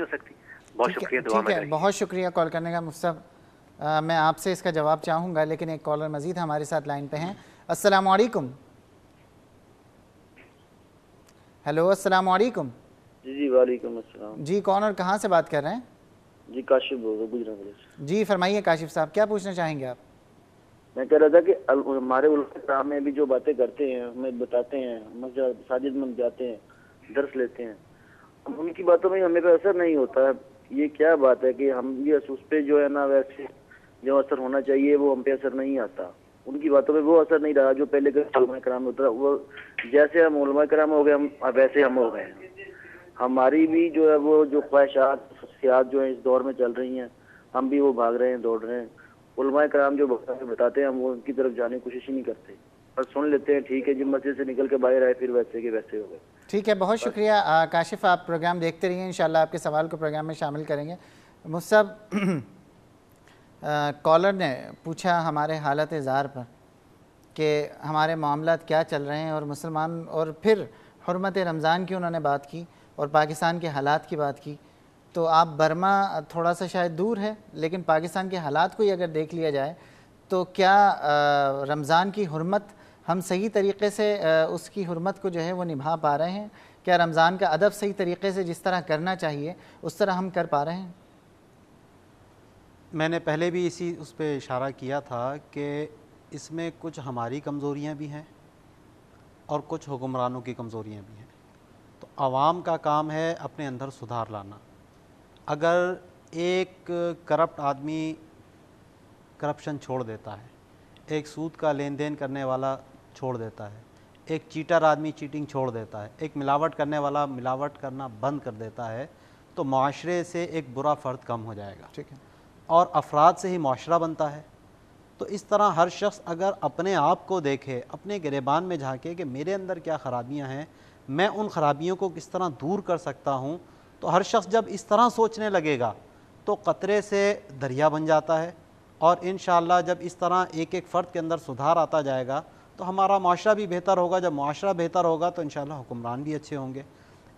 हो सकती। बहुत शुक्रिया दुआ में। ठीक है, बहुत शुक्रिया कॉल करने का मुफ्ती साहब। मैं आपसे इसका जवाब चाहूँगा, लेकिन एक कॉलर मज़ीद हमारे साथ लाइन पे हैं। अस्सलाम वालेकुम। हेलो, अस्सलाम वालेकुम। जी वालेकुम अस्सलाम। जी, कौन और कहाँ से बात कर रहे हैं? जी काशिफ बोल रहा हूँ गुजरात से। जी फरमाइए काशिफ साहब, क्या पूछना चाहेंगे आप? मैं कह रहा था कि हमारे उलमा में भी जो बातें करते हैं, हमें बताते हैं, मसाजिद में जाते हैं, दर्स लेते हैं, अब उनकी बातों में हमें पे असर नहीं होता है। ये क्या बात है कि हम ये उस पे जो है ना वैसे जो असर होना चाहिए वो हम पे असर नहीं आता। उनकी बातों में वो असर नहीं रहा जो पहले के उलमा कराम होता। वो जैसे हम उलमा कराम हो गए, हम वैसे हम हो गए हैं। हमारी भी जो है वो जो ख्वाहिशात जो है इस दौर में चल रही हैं, हम भी वो भाग रहे हैं, दौड़ रहे हैं। उलमा कराम जो बताते हैं हम वो उनकी तरफ जाने की कोशिश ही नहीं करते, पर सुन लेते हैं, ठीक है जी, मस्जिद से निकल के बाहर आए फिर वैसे के वैसे हो गए। ठीक है, बहुत शुक्रिया काशिफ, आप प्रोग्राम देखते रहिए, इंशाल्लाह आपके सवाल को प्रोग्राम में शामिल करेंगे। मुफ्ती साहब, कॉलर ने पूछा हमारे हालत ज़ार पर कि हमारे मामलात क्या चल रहे हैं, और मुसलमान, और फिर हुर्मत रमज़ान की उन्होंने बात की और पाकिस्तान के हालात की बात की। तो आप बर्मा थोड़ा सा शायद दूर है, लेकिन पाकिस्तान के हालात को ही अगर देख लिया जाए तो क्या रमज़ान की हुर्मत हम सही तरीक़े से उसकी हुर्मत को जो है वो निभा पा रहे हैं? क्या रमज़ान का अदब सही तरीक़े से जिस तरह करना चाहिए उस तरह हम कर पा रहे हैं? मैंने पहले भी उस पर इशारा किया था कि इसमें कुछ हमारी कमज़ोरियाँ भी हैं और कुछ हुक्मरानों की कमज़ोरियाँ भी हैं। तो आवाम का काम है अपने अंदर सुधार लाना। अगर एक करप्ट आदमी करप्शन छोड़ देता है, एक सूद का लेन देन करने वाला छोड़ देता है, एक चीटर आदमी चीटिंग छोड़ देता है, एक मिलावट करने वाला मिलावट करना बंद कर देता है, तो माशरे से एक बुरा फ़र्द कम हो जाएगा। ठीक है। और अफराद से ही माशरा बनता है। तो इस तरह हर शख्स अगर अपने आप को देखे, अपने गिरेबान में झांके कि मेरे अंदर क्या ख़राबियाँ हैं, मैं उन ख़राबियों को किस तरह दूर कर सकता हूँ, तो हर शख्स जब इस तरह सोचने लगेगा तो क़तरे से दरिया बन जाता है। और इंशाअल्लाह जब इस तरह एक एक फ़र्द के अंदर सुधार आता जाएगा तो हमारा माशरा भी बेहतर होगा। जब माशरा बेहतर होगा तो इंशाअल्लाह हुक्मरान भी अच्छे होंगे।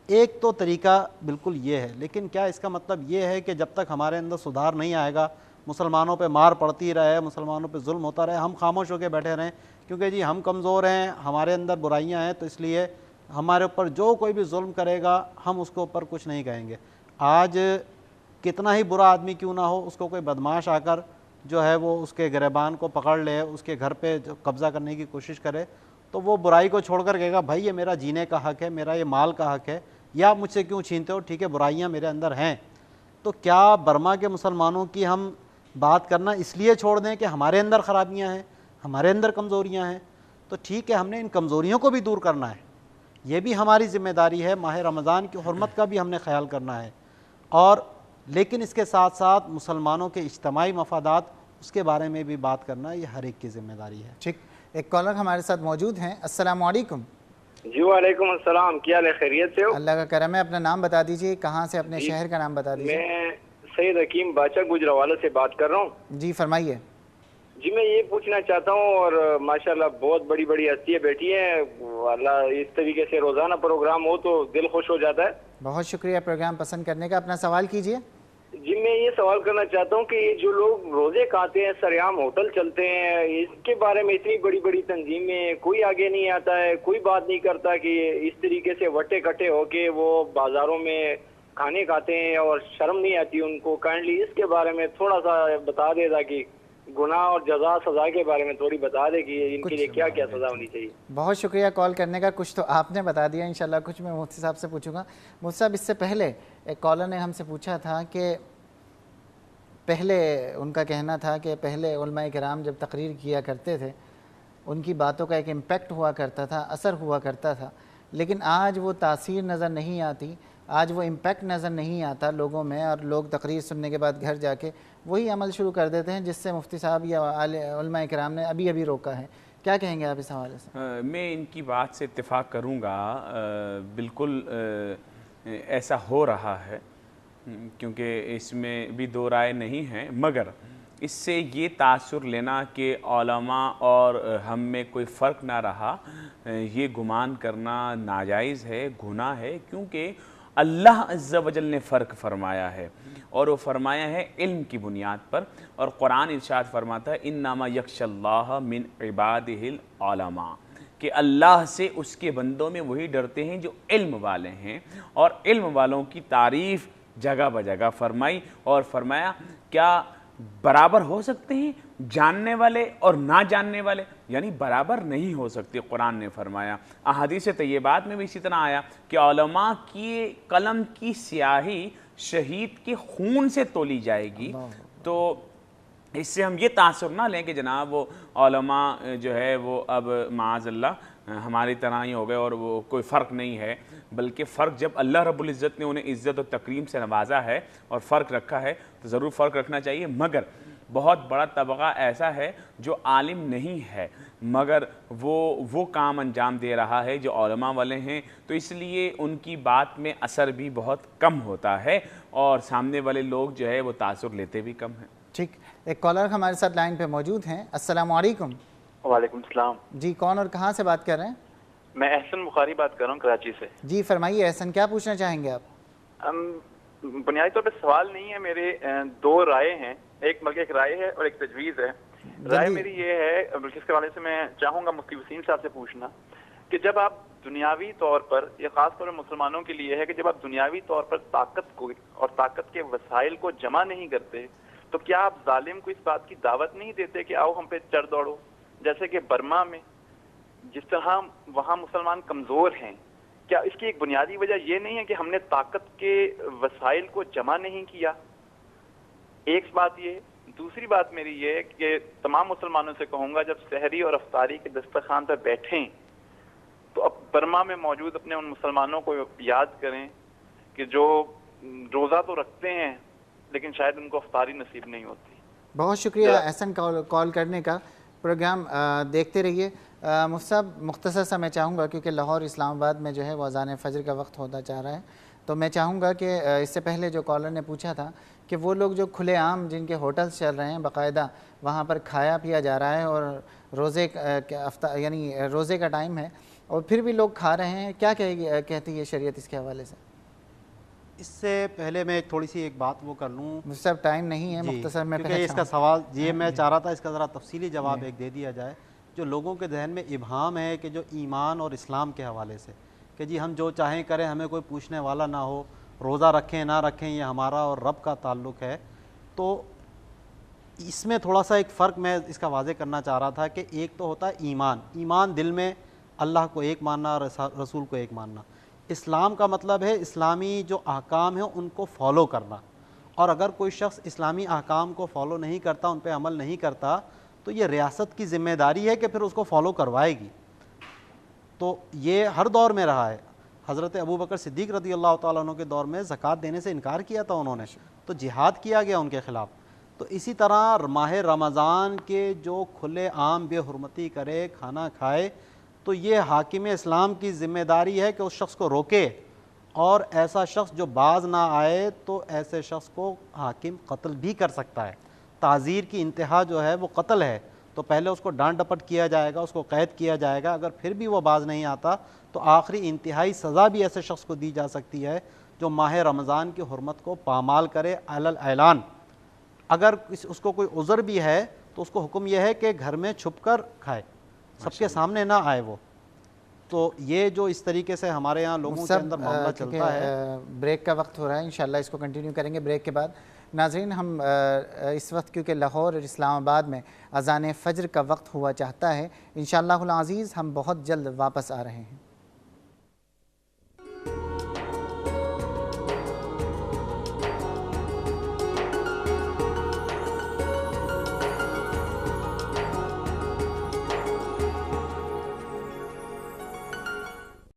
एक तो तरीका बिल्कुल ये है, लेकिन क्या इसका मतलब ये है कि जब तक हमारे अंदर सुधार नहीं आएगा, मुसलमानों पे मार पड़ती रहे, मुसलमानों पे जुल्म होता रहे, हम खामोश होकर बैठे रहें क्योंकि जी हम कमज़ोर हैं, हमारे अंदर बुराइयां हैं, तो इसलिए हमारे ऊपर जो कोई भी जुल्म करेगा हम उसके ऊपर कुछ नहीं कहेंगे। आज कितना ही बुरा आदमी क्यों ना हो, उसको कोई बदमाश आकर जो है वो उसके गिरबान को पकड़ ले, उसके घर पे कब्ज़ा करने की कोशिश करे, तो वो बुराई को छोड़कर कहेगा भाई ये मेरा जीने का हक़ है, मेरा ये माल का हक़ है, या आप मुझसे क्यों छीनते हो, ठीक है बुराइयां मेरे अंदर हैं। तो क्या बर्मा के मुसलमानों की हम बात करना इसलिए छोड़ दें कि हमारे अंदर ख़राबियां हैं, हमारे अंदर कमज़ोरियां हैं? तो ठीक है, हमने इन कमज़ोरियों को भी दूर करना है, ये भी हमारी ज़िम्मेदारी है। माह रमज़ान की हुर्मत का भी हमने ख्याल करना है, और लेकिन इसके साथ साथ मुसलमानों के इज्तिमाई मफादात उसके बारे में भी बात करना ये हर एक की ज़िम्मेदारी है। ठीक, एक कॉलर हमारे साथ मौजूद हैं। अस्सलाम वालेकुम। जी वालेकुम अस्सलाम, क्या हाल है, खैरियत से हो? अल्लाह का करम है। अपना नाम बता दीजिए, कहाँ से, अपने शहर का नाम बता दीजिए। मैं सैयद हकीम बादशाह गुजरावाला से बात कर रहा हूँ। जी फरमाइए। जी मैं ये पूछना चाहता हूँ, और माशाल्लाह बहुत बड़ी बड़ी हस्तियाँ बैठी हैं, अल्लाह इस तरीके से रोज़ाना प्रोग्राम हो तो दिल खुश हो जाता है। बहुत शुक्रिया प्रोग्राम पसंद करने का। अपना सवाल कीजिए। जी मैं ये सवाल करना चाहता हूँ कि ये जो लोग रोजे खाते हैं, सरेआम होटल चलते हैं, इसके बारे में इतनी बड़ी बड़ी तंजीमें, कोई आगे नहीं आता है, कोई बात नहीं करता कि इस तरीके से वट्टे कट्टे होके वो बाजारों में खाने खाते हैं और शर्म नहीं आती उनको। काइंडली इसके बारे में थोड़ा सा बता दे, ताकि गुनाह और जजा सजा के बारे में थोड़ी बता दे कि इनके लिए क्या क्या सजा होनी चाहिए। बहुत शुक्रिया कॉल करने का। कुछ तो आपने बता दिया, इंशाल्लाह कुछ मैं मुफ्ती साहब से पूछूंगा। मुफ्ती साहब, इससे पहले एक कॉलर ने हमसे पूछा था कि पहले उनका कहना था कि पहले उलमाए किराम जब तकरीर किया करते थे उनकी बातों का एक इम्पेक्ट हुआ करता था, असर हुआ करता था, लेकिन आज वो तासीर नज़र नहीं आती, आज वो इम्पेक्ट नज़र नहीं आता लोगों में, और लोग तकरीर सुनने के बाद घर जाके वही अमल शुरू कर देते हैं जिससे मुफ्ती साहब या उलमाए किराम ने अभी अभी रोका है। क्या कहेंगे आप इस हवाले से? मैं इनकी बात से इत्तेफाक करूँगा। बिल्कुल ऐसा हो रहा है, क्योंकि इसमें भी दो राय नहीं है, मगर इससे ये तासुर लेना कि उलमा और हम में कोई फ़र्क ना रहा, ये गुमान करना नाजायज़ है, गुनाह है, क्योंकि اللہ عز و جل نے فرق فرمایا ہے، اور وہ فرمایا ہے علم کی بنیاد پر، اور قرآن ارشاد فرماتا ہے انما یخشی اللہ من عبادہ العلماء، کہ اللہ سے اس کے بندوں میں وہی ڈرتے ہیں جو علم والے ہیں، اور علم والوں کی تعریف جگہ بجگہ فرمائی، اور فرمایا کیا برابر ہو سکتے ہیں جاننے والے اور نہ جاننے والے؟ یعنی برابر نہیں ہو سکتے، قرآن نے فرمایا۔ احادیث طیبات میں بھی اسی طرح آیا کہ علماء کی قلم کی سیاہی شہید کے خون سے تولی جائے گی۔ تو اس سے ہم یہ تاثر نہ لیں کہ جناب وہ علماء جو ہے وہ اب معاذ اللہ ہماری طرح ہی ہو گئے اور وہ کوئی فرق نہیں ہے، بلکہ فرق جب اللہ رب العزت نے انہیں عزت و تکریم سے نوازا ہے اور فرق رکھا ہے تو ضرور فرق رکھنا چاہیے۔ مگر بہت بڑا طبقہ ایسا ہے جو عالم نہیں ہے مگر وہ کام انجام دے رہا ہے جو علماء والے ہیں، تو اس لیے ان کی بات میں اثر بھی بہت کم ہوتا ہے اور سامنے والے لوگ جو ہے وہ تاثر لیتے بھی کم ہیں۔ ٹھیک، ایک کالر ہمارے ساتھ لائن پہ موجود ہیں۔ السلام علیکم۔ وعلیکم السلام جی، کون اور کہاں سے بات کر رہے ہیں؟ میں احسن بخاری بات کر رہا ہوں کراچی سے۔ جی فرمائیے احسن، کیا پوچھنا چاہیں گے آپ؟ بنیادی طور پہ سوال نہیں ہے، میرے دو رائے ہیں، ایک بلکہ ایک رائے ہے اور ایک تجویز ہے۔ رائے میری یہ ہے بلکہ اس کے حوالے سے میں چاہوں گا مفتی وسیم صاحب سے پوچھنا کہ جب آپ دنیاوی طور پر، یہ خاص طور پر مسلمانوں کے لیے ہے کہ جب آپ دنیاوی طور پر طاقت کو اور طاقت کے وسائل کو جمع نہیں کرتے تو کیا آپ ظالم کو اس بات کی دعوت نہیں دیتے کہ آؤ ہم پہ چڑھ دوڑو؟ جیسے کہ برما میں جس طرح وہاں مسلمان کمزور ہیں، کیا اس کی ایک بنیادی وجہ یہ نہیں ہے کہ ہم نے طاقت کے وسائل کو جمع نہیں کیا؟ ایک بات یہ۔ دوسری بات میری یہ ہے کہ تمام مسلمانوں سے کہوں گا جب سحری اور افطاری کے دسترخوان پر بیٹھیں تو اب برما میں موجود اپنے ان مسلمانوں کو یاد کریں کہ جو روزہ تو رکھتے ہیں لیکن شاید ان کو افطاری نصیب نہیں ہوتی۔ بہت شکریہ احسن کال کرنے کا۔ پروگرام دیکھتے رہیے۔ مفتی صاحب مختصر سا میں چاہوں گا کیونکہ لاہور اسلام آباد میں جو ہے وہ اذان فجر کا وقت ہوتا جا رہا ہے، تو میں چاہوں گا کہ اس سے پہلے جو کالر نے پوچھا تھا کہ وہ لوگ جو کھلے عام جن کے ہوٹلز چل رہے ہیں باقاعدہ وہاں پر کھایا پیا جا رہا ہے اور یعنی روزے کا ٹائم ہے اور پھر بھی لوگ کھا رہے ہیں، کیا کہتی ہے شریعت اس کے حوالے سے؟ اس سے پہلے میں تھوڑی سی ایک بات وہ کر لوں، مجھ سے اب ٹائم نہیں ہے، مختصر میں کیونکہ اس کا سوال یہ میں چاہ رہا تھا اس کا ذرا تفصیلی جواب ایک دے دیا جائے۔ جو لوگوں کے ذہن میں ابہام ہے کہ جو ایمان اور اسلام کے حوالے سے کہ جی ہم جو چاہیں کریں، ہمیں کوئی پوچھنے والا نہ ہو، روزہ رکھیں نہ رکھیں یہ ہمارا اور رب کا تعلق ہے، تو اس میں تھوڑا سا ایک فرق میں اس کا واضح کرنا چاہ رہا تھا کہ ایک تو ہوتا ہے ایمان دل میں اللہ کو ایک ماننا، رسول کو ایک ماننا۔ اسلام کا مطلب ہے اسلامی جو احکام ہیں ان کو فالو کرنا، اور اگر کوئی شخص اسلامی احکام کو فالو نہیں کرتا، ان پہ عمل نہیں کرتا، تو یہ ریاست کی ذمہ داری ہے کہ پھر اس کو فالو کروائے گی۔ تو یہ ہر دور میں رہا ہے۔ حضرت ابوبکر صدیق رضی اللہ تعالیٰ عنہ کے دور میں زکوٰۃ دینے سے انکار کیا تھا انہوں نے، تو جہاد کیا گیا ان کے خلاف۔ تو اسی طرح ماہ رمضان کے جو کھلے عام بے حرمتی کرے، کھانا کھائے، تو یہ حاکم اسلام کی ذمہ داری ہے کہ اس شخص کو روکے، اور ایسا شخص جو باز نہ آئے تو ایسے شخص کو حاکم قتل بھی کر سکتا ہے۔ تعزیر کی انتہا جو ہے وہ قتل ہے، تو پہلے اس کو ڈانٹ ڈپٹ کیا جائے گا، اس کو قید کیا جائے گا، اگر پھر بھی وہ باز نہیں آتا تو آخری انتہائی سزا بھی ایسے شخص کو دی جا سکتی ہے جو ماہ رمضان کی حرمت کو پامال کرے علی الاعلان۔ اگر اس کو کوئی عذر بھی ہے تو اس کو حکم یہ ہے کہ گھر میں چھپ کر کھائے، سب کے سامنے نہ آئے وہ۔ تو یہ جو اس طریقے سے ہمارے یہاں لوگوں کے اندر معاملہ چلتا ہے۔ بریک کا وقت ہو رہا ہے، انشاءاللہ اس کو کنٹینیو کریں گے بریک کے بعد۔ ناظرین، ہم اس وقت کیونکہ لاہور اور اسلام آباد میں اذان فجر کا وقت ہوا چاہتا ہے، انشاءاللہ العزیز ہم بہت جلد واپس آ رہے ہیں۔